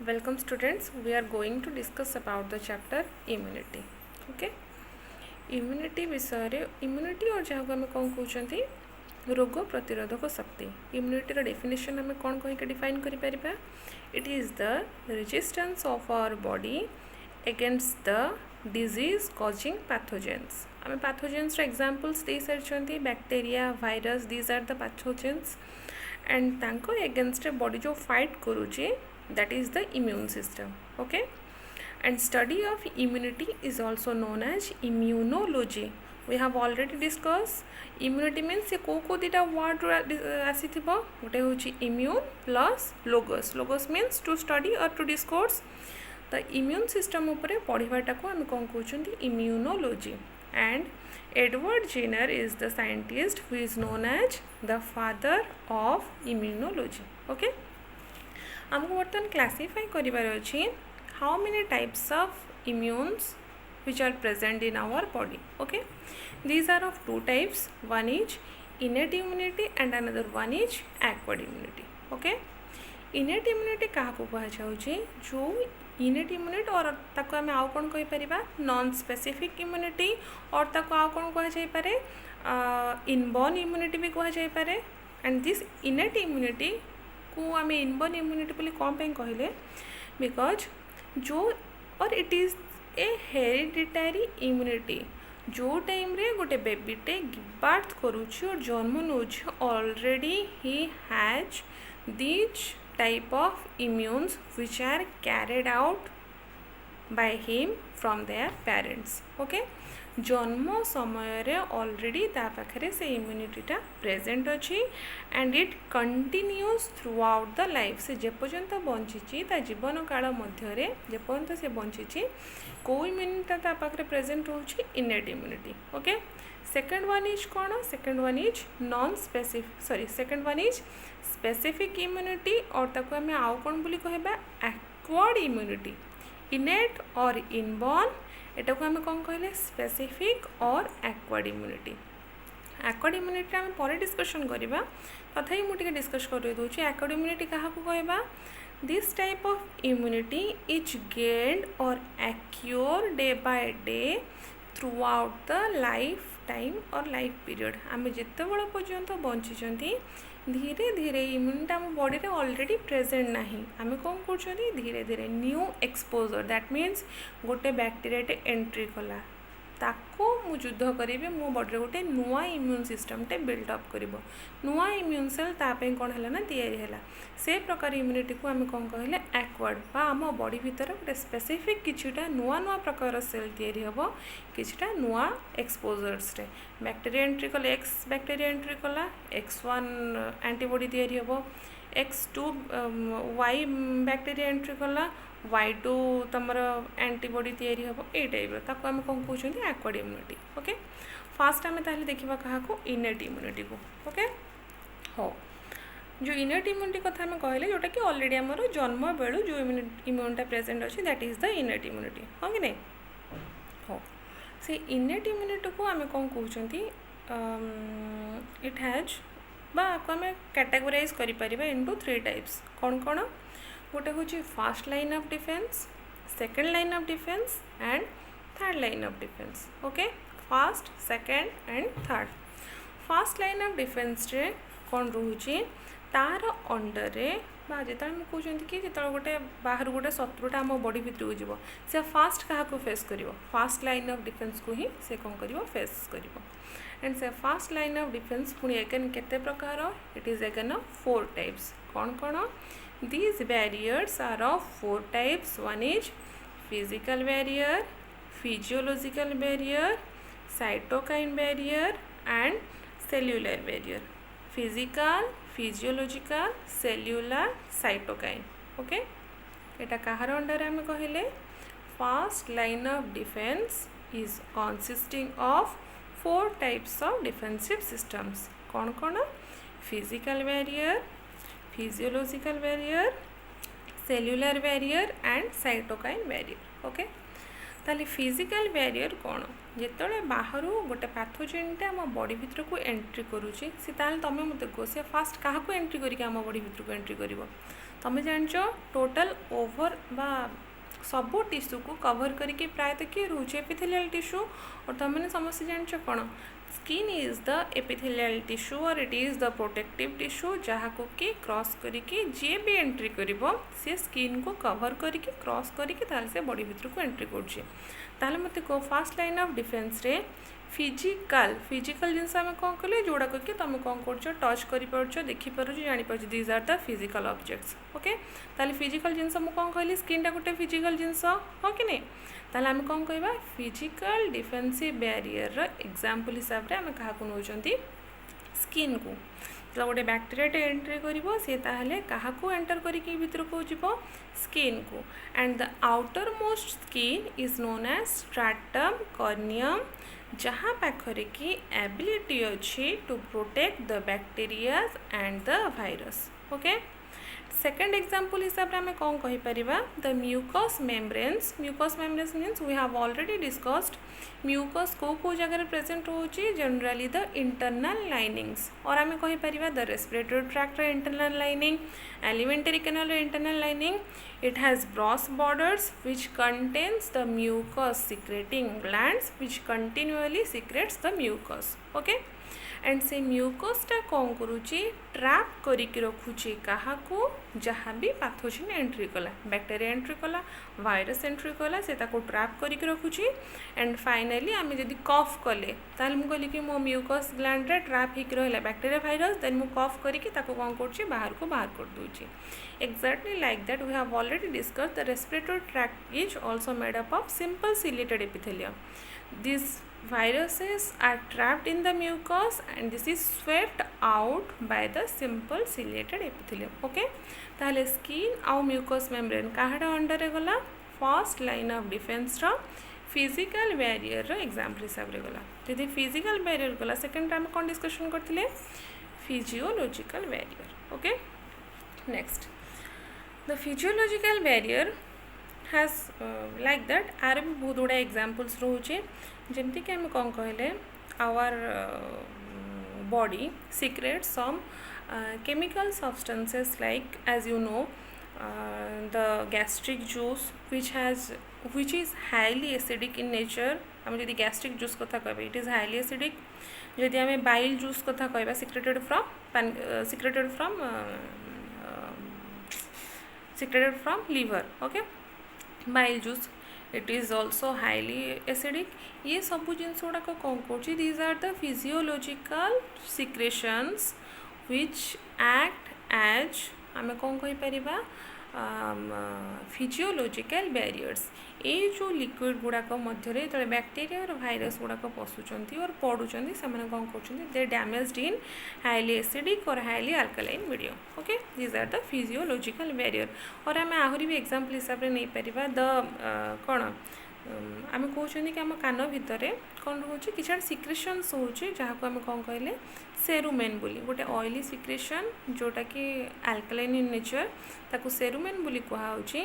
Welcome students, we are going to discuss about the chapter immunity. Okay, immunity विषय रे immunity और जहाँ को हमें कौन कहते रोग प्रतिरोधक शक्ति immunity रो definition हमें कौन कह के define करि परिबा. It is the resistance of our body against the disease causing pathogens. हमें pathogens row examples they सारछंती bacteria, virus, these are the pathogens and तांको against body जो fight करूची that is the immune system. Okay, and study of immunity is also known as immunology. We have already discussed immunity means ये को दिटा word आसी थिबो गोटे होची immune plus logos means to study or to discourse the immune system उपरे पढ़िबाटा को हम कोन कहउछंती immunology. And Edward Jenner is the scientist who is known as the father of immunology. Okay, हमको बर्तमान क्लासीफाई करिबार अछि how many types of immunes which are present in our body. Okay, these are of two types, one is innate immunity and another one is acquired immunity. Okay, innate immunity कहा को कहा जाउछि जो innate immunity और ताको हमें आउ कोन कहि परिबा non specific immunity और ताको आउ कोन कहा जाय पारे इनबॉर्न इम्यूनिटी भी कहा जाय पारे. एंड दिस innate immunity को आम इनबॉर्न इम्यूनिटी बोली कौन पे कहले बिकज जो और it is a hereditary immunity जो टाइम रे गोटे बेबीटे बर्थ करुछि और जन्म नौछि already he has this type of immunes which are carried out by him from their parents. Okay, जन्म समय रे ऑलरेडी ता पाखरे से इम्यूनिटीटा प्रेजेंट अच्छी and it continues throughout the life. से जेपर्यंत बंची ता जीवन काल मध्य जेपर्यंत से बंची को इम्यूनिटी ता पाखरे प्रेजेंट होची innate immunity. Okay, second one is कौन? Second one is non specific second one is specific immunity और ताको हमें आउ कौन बोली कहबा एक्वायर्ड इम्यूनिटी. इनेट और इनबॉर्न एटा को हमें कौन कहले स्पेसिफिक और एक्वायर्ड इम्यूनिटी. एक्वायर्ड इम्यूनिटी आम पर डिस्कशन करवा तथा मुझे डिस्कस कर दूसरी एक्वायर्ड इम्यूनिटी क्या कहबा this type of immunity is gained और acquire day by day throughout the life time और लाइफ पीरियड. आम जिते बड़ पर्यंत बंची धीरे धीरे इम्यूनिटी आम बॉडी रे ऑलरेडी प्रेजेंट नहीं आम कौन कर धीरे धीरे न्यू एक्सपोजर दैट मीन्स गोटे बैक्टेरियाटे एंट्री कला ताको मु युद्ध करी मो बॉडी गोटे नुआ इम्यून सिस्टमटे बिल्डअप कर नुआ इम्यून सेल तापे कौन है ना तैयारी है से प्रकार इम्यूनिटी को आम कौन कहले एक्वायर्ड बा आम बॉडी भितर गोटे स्पेसिफिक किछिटा नुआ नुआ प्रकार सेल तैयारी हम किछिटा नुआ एक्सपोजर्स रे बैक्टेरिया एंट्री कले एक्स बैक्टेरिया एंट्री कला X1 एंटीबॉडी तैयारी हम X2 Y बैक्टेरिया एंट्री कला Y2 तमर एंटीबॉडी तैयारी हम ए टाइप ताको आम कौन कहते एक्वायर्ड इम्यूनिटी. ओके, फास्ट आम ताहले देखा क्या इनेट इम्यूनिटी को. ओके, हो जो इनेट इम्यूनिटी कथा आम कहले जोटा कि ऑलरेडी आमर जन्म बेलू जो इम्यूनिटी प्रेजेंट अच्छी that is the innate immunity. हाँ कि नहीं? हो से इनेट इम्यूनिटी को आम कौन कहते इट हैज बा आम कैटेगोराइज कर इनटू थ्री टाइप्स. कौन कौन? गोटे हूँ fast line of defence, second line of defence and third line of defence. Okay, fast second and third. Fast line of defence रे कौन रोचे तार अंडर रे बा जिते कहते कि जो गोटे बाहर गोटे शत्रुटा आम बॉडी भितर को से फास्ट क्या फेस कर फास्ट लाइन ऑफ डिफेन्स को ही से कौन कर फेस कर. एंड से फास्ट लाइन ऑफ डिफेन्स पुणी एगेन केते प्रकार it is again of four types. कौन कौन? These barriers are of four types. One is physical barrier, physiological barrier, cytokine barrier and cellular barrier. Physical, physiological, cellular, cytokine. Okay, Etah Kahar under आम कहले fast line of defence is consisting of four types of defensive systems. कौन कौन? Physical barrier, physiological barrier, cellular barrier and cytokine barrier. Okay, ताले physical barrier कौन? जिते बाहर गोटे पैथोजेनटे आम बॉडी भितर को एंट्री करुच्ची सी तुम मत कह सी फास्ट क्या एंट्री करके आम बॉडी भितर को एंट्री कर तुम जान टोटल ओवर बा सबू टिश्यू को कवर करके प्रायतः किए रोचे एपिथेलियल टिश्यू और तुमने समस्त जान कौन skin is the epithelial tissue और it is the protective tissue जहाँ को कि क्रॉस करके जी भी एंट्री कर सी स्किन को कवर करके क्रॉस करके से बॉडी भीतर को एंट्री कर मत कह फास्ट लाइन ऑफ डिफेन्स रे फिजिकल जिनस आम कौन कले जोड़ा करके तुम कौन कर टच कर देखिपार जापर these are the physical objects okay ताले फिजिकल जिनस मुझे कौन कहली स्किन गोटे फिजिकल जिनस हाँ कि नहीं ताले आम कौन कह फिजिकल डिफेन्सिव बैरियर एग्जांपल हिसाब से आम क्या नौ स्किन को तो गोटे बैक्टेरियाटे एंट्री कर सी ताहले क्या एंटर करके भीतर को जीव स्किन को and the outermost skin is known as stratum corneum जहाँ पाखरे की एबिलिटी अच्छी to protect the bacteria and the virus okay second example हिसाब से आम कौन कहीपर the mucus membranes means we have already discussed mucus को जगह प्रेजेंट होची जनरली द इंटरनल लाइनिंग्स और आम कहीपर the respiratory tract internal lining alimentary canal internal lining it has broad borders which contains the mucus secreting glands which continually secretes the mucus okay and से म्यूकसटा कौन करुच्ची trap करके रखुची क्या जहाँ भी pathogen entry कला बैक्टेरिया एंट्री कला virus entry कला से ट्रैप करके रखुची एंड फाइनली आम जब कफ कले ताल मुझे कहली कि मो म्यूकस ग्लैंड रे ट्रैप होकर रहा बैक्टेरिया भाइरस देन मु कफ करके कौन कर बाहर को बाहर कर दूची exactly like that we have already discuss the respiratory tract is also made up of simple ciliated epithelium this viruses are trapped in the mucus and this is swept out by the simple ciliated epithelium okay ताले skin आउ mucous membrane काहाटा under रे गला first line of defence रो physical barrier रो example हिसाब रे गला यदि फिजिकल बैरियर गला सेकंड टाइम कौन डिस्कशन करथिले physiological barrier okay next the physiological barrier has like that are भी बहुत गुड़ा एग्जांपल्स रोचे जमती कि आम कौन कहले our body secretes some chemical substances like as you know the gastric juice which is highly acidic in nature आम जदि gastric juice कथा कहबे it is highly acidic जदि आम bile juice कथा कहबा secreted from liver okay bile juice it is also highly acidic ये सब जिनस गुड़ाक कौन कर these are the physiological secretions which act as आम कौन कहीपर फिजियोलॉजिकल बैरियर्स ये जो लिक्विड गुड़ाक मध्य जो बैक्टेरिया और भाइरस गुड़ाक पशुंट और पड़ुंट से कौन कर दे डैमेज्ड इन हाईली एसिडिक और highly alkaline medium okay these are the physiological barrier और आम आहरी भी एग्जांपल हिसाब से नहीं पारिबा द कौन आम कहते कि आम कान भितर कौन रोचे कि सिक्रेशन्स हो जहाँ को आम कौन कहले सेरुमेन बोली गोटे ऑयली सिक्रेशन जोटा कि अल्कालाइन इन नेचर ताको सेरुमेन बोली कहुच्छे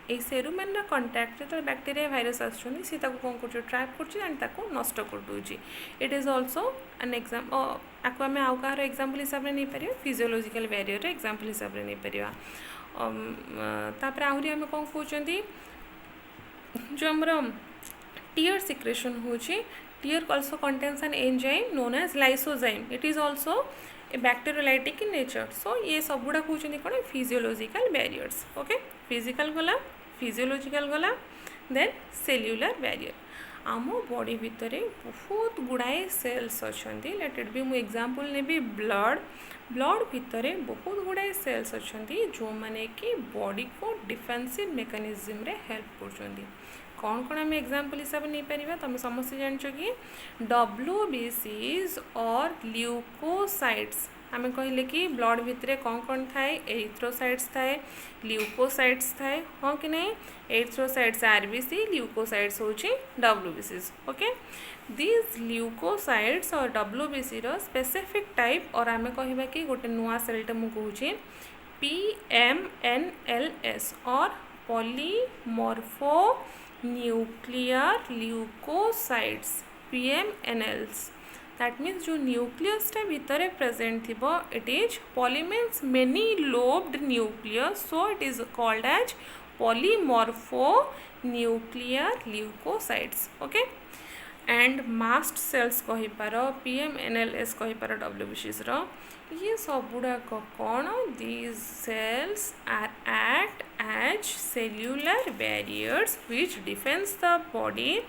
ये सेरुमेन कंटाक्ट जो बैक्टेरिया भाइरस आसुँच सी कौन कर ट्रैप कर नष्ट कर दूची it is also an exam आपको आम आउ कहार एग्जांपल हिसाब से नहीं पार फिजियोलॉजिकल बैरियर एग्जांपल हिसाब से नहीं पार आहरी आम कौन कहते जो आमर टीयर सिक्रेशन होची tier also contains an enzyme known as lysozyme it is also a bacteriolytic in nature so ये सब गुड़ा कहते कौन फिजियोलॉजिकल बैरियर्स ओके फिजिकल गला फिजियोलॉजिकल गला देन सेल्युलर बैरियर आम बॉडी भितर बहुत गुड़ाए सेल्स अच्छा लेट इट बी मु एग्जांपल नेबी ब्लड भितर बहुत गुड़ाए सेल्स अच्छा जो माने कि बॉडी को डिफेंसिव मेकानिज्म रे हेल्प कर कौन कौन आम एग्जांपल हिसाब से नहीं पार तुम समस्त जान कि WBCs और ल्यूकोसाइट्स आम कहले कि ब्लड भितर कौन कौन थाए एरिथ्रोसाइट्स थाए ल्यूकोसाइट्स थाए हाँ कि नहीं एरिथ्रोसाइट्स RBC ल्यूकोसाइट्स होची WBCs ओके दिस ल्यूकोसाइट्स और WBC रो स्पेसिफिक टाइप और आम कहबा कि गोटे नुआ सेलटे मु कहूची PMNLS और polymorphonuclear leukocytes PMNLs that means जो न्यूक्लियसटा भितर प्रेजेंट थी it is poly means many lobed nucleus so it is called as polymorphonuclear leukocytes okay and mast cells कहीपर PMNLS कहीपर WBCs ये सब गुड़ाक कौन these cells are act as cellular barriers which defence the body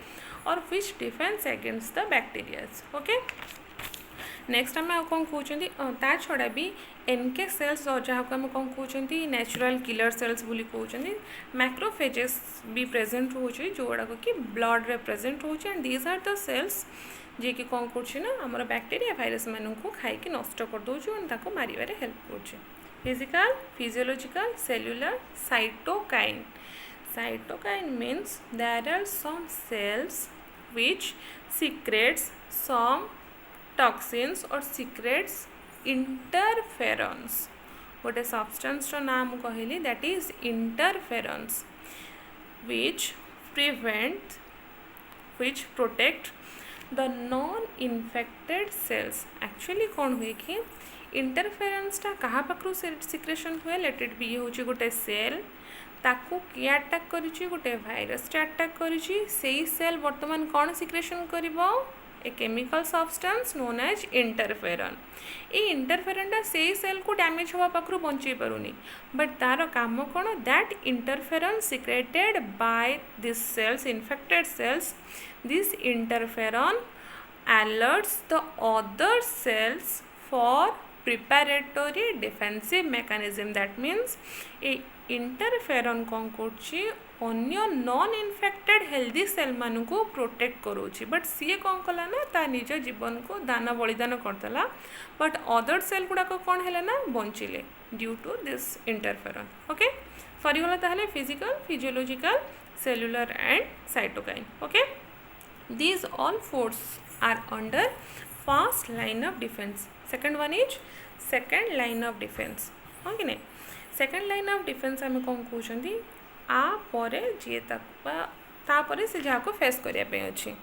और which defence against the bacterias okay next आम कौन कहते ता छड़ा भी NK सेल्स जहाँ को आम कौन कहते नेचुरल किलर सेल्स बोली कहते मैक्रोफेजेस भी प्रेजेंट रोचे जो गुड़ाक कि ब्लड रे प्रेजेंट रोचे and these are the cells जी कि कौन कर आमर बैक्टीरिया भाइरस मान को खाई नष्ट कर दूँ और मारे हेल्प कर physical physiological cellular cytokine cytokine means there are some cells which secretes some toxins or secretes interferons गोटे substance नाम कहली that is interferons which protect the non-infected cells actually कौन हुए कि इंटरफेरेंस टा कहाँ पाखु सिक्रेशन हुए लेट इट बी हूँ गोटे सेल ताकू किए अटैक करिछि गोटे भाइरस टे अटैक करिछि सेही सेल वर्तमान कौन सिक्रेशन करिवो ए chemical substance known as interferon ए इंटरफेरनटा सेही सेल को डैमेज हवा पाखु बंचई पारुनी बट तार काम कौन that interferon secreted by this cells infected cells this interferon alerts the other cells for preparatory defensive mechanism that means a interferon कौन करछि अन्य नॉन इन्फेक्टेड हेल्दी सेल मान को प्रोटेक्ट करोछि बट सी कौन कला ना ता निज जीवन को दान बलिदान करदेला बट अदर सेल गुड़ाक कौन है ना बंचिले due to this interferon okay सरीगला ताहले physical physiological cellular and cytokine okay these all four are under first line of defense second one is second line of defense okay ne second line of defense आम कौन कहते आ परे जी ता परे से जहाँ को फेस करने अच्छी